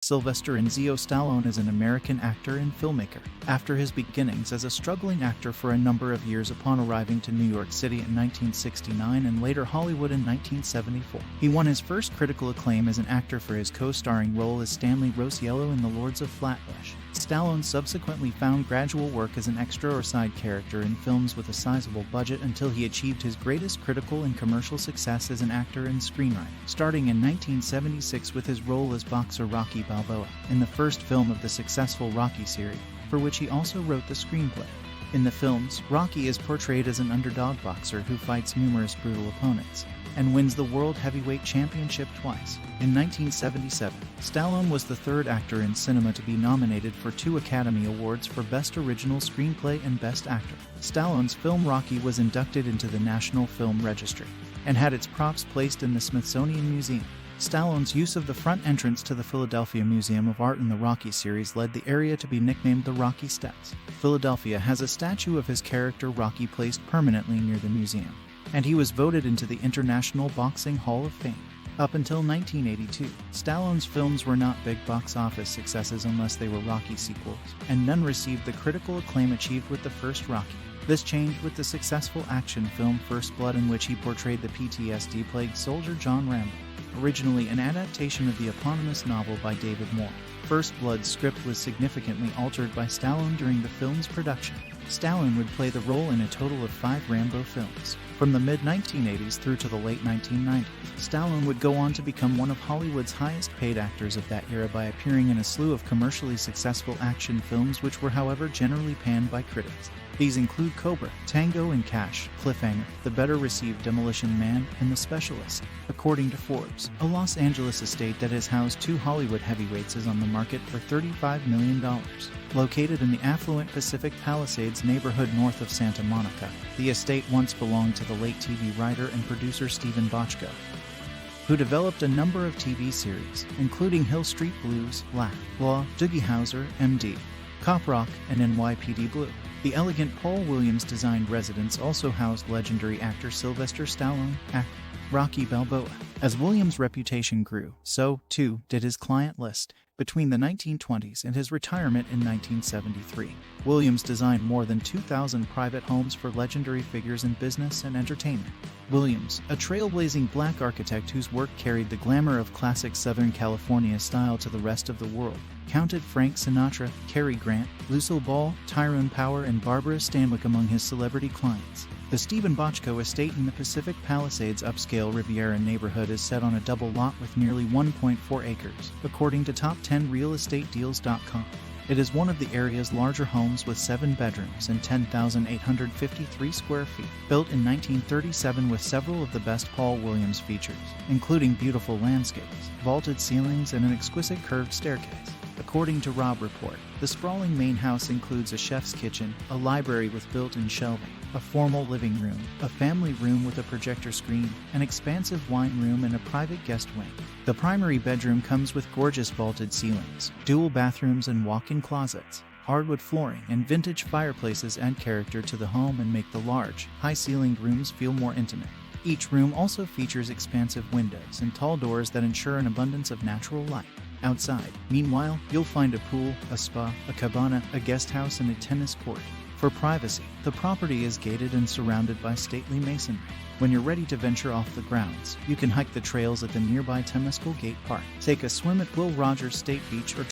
Sylvester Stallone is an American actor and filmmaker. After his beginnings as a struggling actor for a number of years upon arriving to New York City in 1969 and later Hollywood in 1974, he won his first critical acclaim as an actor for his co-starring role as Stanley Rosiello in The Lords of Flatbush. Stallone subsequently found gradual work as an extra or side character in films with a sizable budget until he achieved his greatest critical and commercial success as an actor and screenwriter, starting in 1976 with his role as boxer Rocky Balboa in the first film of the successful Rocky series, for which he also wrote the screenplay. In the films, Rocky is portrayed as an underdog boxer who fights numerous brutal opponents and wins the World Heavyweight Championship twice. In 1977, Stallone was the third actor in cinema to be nominated for 2 Academy Awards for Best Original Screenplay and Best Actor. Stallone's film Rocky was inducted into the National Film Registry and had its props placed in the Smithsonian Museum. Stallone's use of the front entrance to the Philadelphia Museum of Art in the Rocky series led the area to be nicknamed the Rocky Steps. Philadelphia has a statue of his character Rocky placed permanently near the museum, and he was voted into the International Boxing Hall of Fame. Up until 1982, Stallone's films were not big box office successes unless they were Rocky sequels, and none received the critical acclaim achieved with the first Rocky. This changed with the successful action film First Blood, in which he portrayed the PTSD-plagued soldier John Rambo, originally an adaptation of the eponymous novel by David Moore. First Blood's script was significantly altered by Stallone during the film's production. Stallone would play the role in a total of 5 Rambo films. From the mid-1980s through to the late 1990s, Stallone would go on to become one of Hollywood's highest-paid actors of that era by appearing in a slew of commercially successful action films which were, however, generally panned by critics. These include Cobra, Tango and Cash, Cliffhanger, the better-received Demolition Man, and The Specialist. According to Forbes, a Los Angeles estate that has housed 2 Hollywood heavyweights is on the market for $35 million. Located in the affluent Pacific Palisades neighborhood north of Santa Monica, the estate once belonged to the late TV writer and producer Steven Bochco, who developed a number of TV series, including Hill Street Blues, Law, Doogie Howser, MD, Cop Rock, and NYPD Blue. The elegant Paul Williams-designed residence also housed legendary actor Sylvester Stallone, Rocky Balboa. As Williams' reputation grew, so, too, did his client list. Between the 1920s and his retirement in 1973, Williams designed more than 2,000 private homes for legendary figures in business and entertainment. Williams, a trailblazing black architect whose work carried the glamour of classic Southern California style to the rest of the world, counted Frank Sinatra, Cary Grant, Lucille Ball, Tyrone and Barbara Stanwyck among his celebrity clients. The Steven Bochco estate in the Pacific Palisades upscale Riviera neighborhood is set on a double lot with nearly 1.4 acres, according to top10realestatedeals.com. It is one of the area's larger homes with 7 bedrooms and 10,853 square feet, built in 1937 with several of the best Paul Williams features, including beautiful landscapes, vaulted ceilings, and an exquisite curved staircase. According to Rob Report, the sprawling main house includes a chef's kitchen, a library with built-in shelving, a formal living room, a family room with a projector screen, an expansive wine room, and a private guest wing. The primary bedroom comes with gorgeous vaulted ceilings, dual bathrooms, and walk-in closets. Hardwood flooring and vintage fireplaces add character to the home and make the large, high-ceilinged rooms feel more intimate. Each room also features expansive windows and tall doors that ensure an abundance of natural light. Outside, meanwhile, you'll find a pool, a spa, a cabana, a guest house, and a tennis court. For privacy, the property is gated and surrounded by stately masonry. When you're ready to venture off the grounds, you can hike the trails at the nearby Temescal Gate Park, take a swim at Will Rogers State Beach, or